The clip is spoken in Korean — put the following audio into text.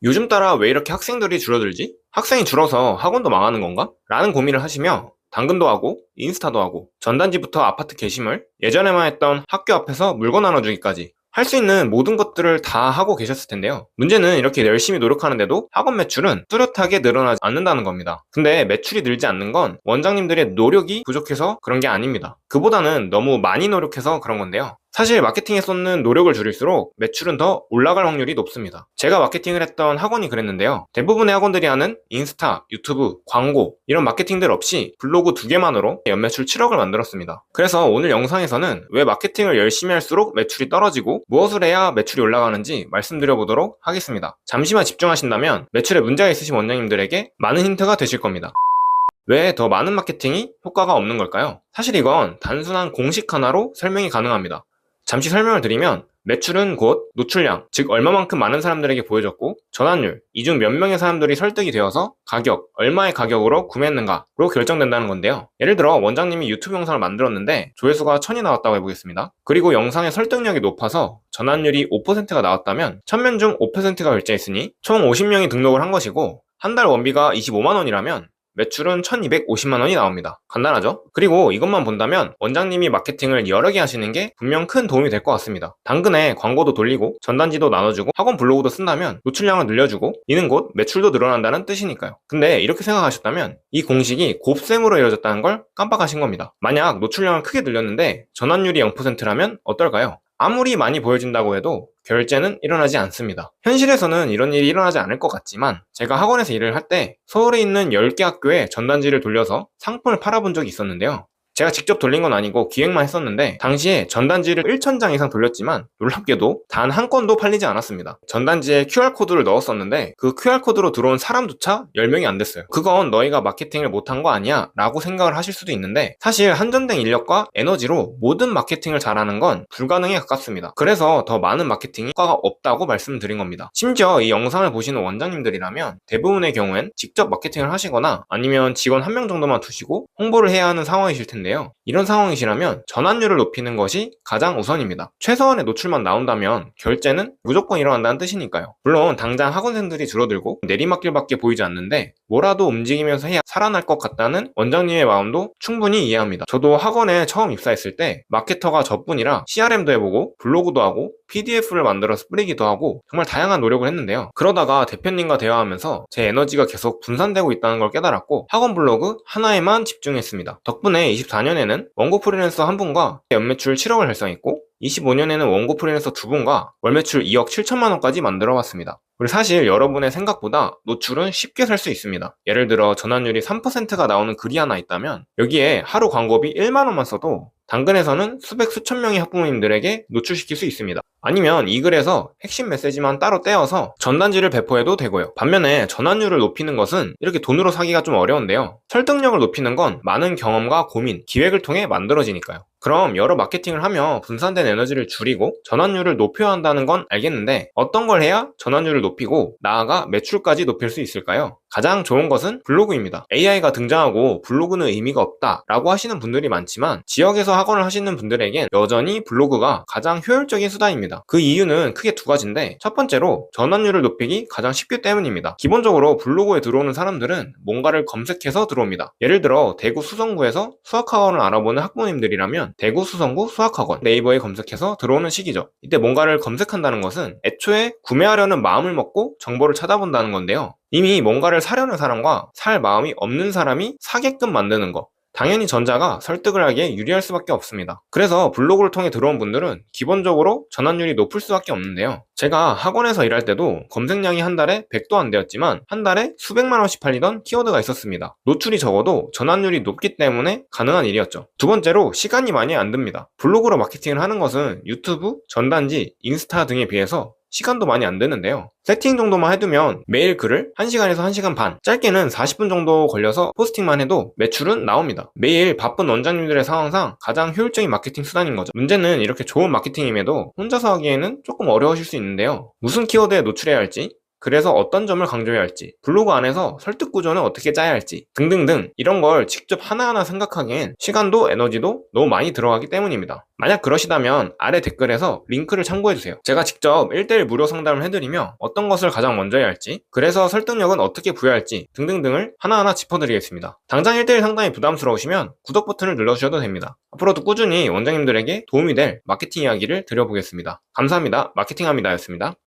요즘 따라 왜 이렇게 학생들이 줄어들지? 학생이 줄어서 학원도 망하는 건가? 라는 고민을 하시며 당근도 하고 인스타도 하고 전단지부터 아파트 게시물, 예전에만 했던 학교 앞에서 물건 나눠주기까지 할 수 있는 모든 것들을 다 하고 계셨을 텐데요. 문제는 이렇게 열심히 노력하는데도 학원 매출은 뚜렷하게 늘어나지 않는다는 겁니다. 근데 매출이 늘지 않는 건 원장님들의 노력이 부족해서 그런 게 아닙니다. 그보다는 너무 많이 노력해서 그런 건데요. 사실 마케팅에 쏟는 노력을 줄일수록 매출은 더 올라갈 확률이 높습니다. 제가 마케팅을 했던 학원이 그랬는데요. 대부분의 학원들이 하는 인스타, 유튜브, 광고 이런 마케팅들 없이 블로그 2개만으로 연매출 7억을 만들었습니다. 그래서 오늘 영상에서는 왜 마케팅을 열심히 할수록 매출이 떨어지고 무엇을 해야 매출이 올라가는지 말씀드려보도록 하겠습니다. 잠시만 집중하신다면 매출에 문제가 있으신 원장님들에게 많은 힌트가 되실 겁니다. 왜 더 많은 마케팅이 효과가 없는 걸까요? 사실 이건 단순한 공식 하나로 설명이 가능합니다. 잠시 설명을 드리면 매출은 곧 노출량, 즉 얼마만큼 많은 사람들에게 보여졌고 전환율, 이 중 몇 명의 사람들이 설득이 되어서 가격, 얼마의 가격으로 구매했는가로 결정된다는 건데요. 예를 들어 원장님이 유튜브 영상을 만들었는데 조회수가 1000이 나왔다고 해보겠습니다. 그리고 영상의 설득력이 높아서 전환율이 5%가 나왔다면 1000명 중 5%가 결제했으니 총 50명이 등록을 한 것이고 한 달 원비가 25만원이라면 매출은 1250만원이 나옵니다. 간단하죠? 그리고 이것만 본다면 원장님이 마케팅을 여러 개 하시는 게 분명 큰 도움이 될 것 같습니다. 당근에 광고도 돌리고 전단지도 나눠주고 학원 블로그도 쓴다면 노출량을 늘려주고 이는 곧 매출도 늘어난다는 뜻이니까요. 근데 이렇게 생각하셨다면 이 공식이 곱셈으로 이루어졌다는 걸 깜빡하신 겁니다. 만약 노출량을 크게 늘렸는데 전환율이 0%라면 어떨까요? 아무리 많이 보여진다고 해도 결제는 일어나지 않습니다. 현실에서는 이런 일이 일어나지 않을 것 같지만 제가 학원에서 일을 할 때 서울에 있는 10개 학교에 전단지를 돌려서 상품을 팔아본 적이 있었는데요. 제가 직접 돌린 건 아니고 기획만 했었는데 당시에 전단지를 1000장 이상 돌렸지만 놀랍게도 단 한 건도 팔리지 않았습니다. 전단지에 QR코드를 넣었었는데 그 QR코드로 들어온 사람조차 10명이 안 됐어요. 그건 너희가 마케팅을 못한 거 아니야? 라고 생각을 하실 수도 있는데 사실 한정된 인력과 에너지로 모든 마케팅을 잘하는 건 불가능에 가깝습니다. 그래서 더 많은 마케팅이 효과가 없다고 말씀드린 겁니다. 심지어 이 영상을 보시는 원장님들이라면 대부분의 경우엔 직접 마케팅을 하시거나 아니면 직원 한 명 정도만 두시고 홍보를 해야 하는 상황이실 텐데 이런 상황이시라면 전환율을 높이는 것이 가장 우선입니다. 최소한의 노출만 나온다면 결제는 무조건 일어난다는 뜻이니까요. 물론 당장 학원생들이 줄어들고 내리막길밖에 보이지 않는데 뭐라도 움직이면서 해야 살아날 것 같다는 원장님의 마음도 충분히 이해합니다. 저도 학원에 처음 입사했을 때 마케터가 저뿐이라 CRM도 해보고 블로그도 하고 PDF를 만들어서 뿌리기도 하고 정말 다양한 노력을 했는데요. 그러다가 대표님과 대화하면서 제 에너지가 계속 분산되고 있다는 걸 깨달았고 학원 블로그 하나에만 집중했습니다. 덕분에 24년에는 원고 프리랜서 한 분과 연매출 7억을 달성했고 25년에는 원고 프리랜서 두 분과 월매출 2억 7천만 원까지 만들어봤습니다. 그리고 사실 여러분의 생각보다 노출은 쉽게 살 수 있습니다. 예를 들어 전환율이 3%가 나오는 글이 하나 있다면 여기에 하루 광고비 1만 원만 써도 당근에서는 수백 수천 명의 학부모님들에게 노출시킬 수 있습니다. 아니면 이 글에서 핵심 메시지만 따로 떼어서 전단지를 배포해도 되고요. 반면에 전환율을 높이는 것은 이렇게 돈으로 사기가 좀 어려운데요. 설득력을 높이는 건 많은 경험과 고민, 기획을 통해 만들어지니까요. 그럼 여러 마케팅을 하며 분산된 에너지를 줄이고 전환율을 높여야 한다는 건 알겠는데 어떤 걸 해야 전환율을 높이고 나아가 매출까지 높일 수 있을까요? 가장 좋은 것은 블로그입니다. AI가 등장하고 블로그는 의미가 없다 라고 하시는 분들이 많지만 지역에서 학원을 하시는 분들에겐 여전히 블로그가 가장 효율적인 수단입니다. 그 이유는 크게 두 가지인데 첫 번째로 전환율을 높이기 가장 쉽기 때문입니다. 기본적으로 블로그에 들어오는 사람들은 뭔가를 검색해서 들어옵니다. 예를 들어 대구 수성구에서 수학학원을 알아보는 학부모님들이라면 대구 수성구 수학학원 네이버에 검색해서 들어오는 시기죠. 이때 뭔가를 검색한다는 것은 애초에 구매하려는 마음을 먹고 정보를 찾아본다는 건데요. 이미 뭔가를 사려는 사람과 살 마음이 없는 사람이 사게끔 만드는 거. 당연히 전자가 설득을 하기에 유리할 수밖에 없습니다. 그래서 블로그를 통해 들어온 분들은 기본적으로 전환율이 높을 수밖에 없는데요. 제가 학원에서 일할 때도 검색량이 한 달에 100도 안 되었지만 한 달에 수백만 원씩 팔리던 키워드가 있었습니다. 노출이 적어도 전환율이 높기 때문에 가능한 일이었죠. 두 번째로 시간이 많이 안 듭니다. 블로그로 마케팅을 하는 것은 유튜브, 전단지, 인스타 등에 비해서 시간도 많이 안 드는데요. 세팅 정도만 해두면 매일 글을 1시간에서 1시간 반, 짧게는 40분 정도 걸려서 포스팅만 해도 매출은 나옵니다. 매일 바쁜 원장님들의 상황상 가장 효율적인 마케팅 수단인 거죠. 문제는 이렇게 좋은 마케팅임에도 혼자서 하기에는 조금 어려우실 수 있는데요. 무슨 키워드에 노출해야 할지, 그래서 어떤 점을 강조해야 할지, 블로그 안에서 설득 구조는 어떻게 짜야 할지 등등등 이런 걸 직접 하나하나 생각하기엔 시간도 에너지도 너무 많이 들어가기 때문입니다. 만약 그러시다면 아래 댓글에서 링크를 참고해주세요. 제가 직접 1대1 무료 상담을 해드리며 어떤 것을 가장 먼저 해야 할지, 그래서 설득력은 어떻게 부여할지 등등등을 하나하나 짚어드리겠습니다. 당장 1대1 상담이 부담스러우시면 구독 버튼을 눌러주셔도 됩니다. 앞으로도 꾸준히 원장님들에게 도움이 될 마케팅 이야기를 드려보겠습니다. 감사합니다. 마케팅합니다였습니다.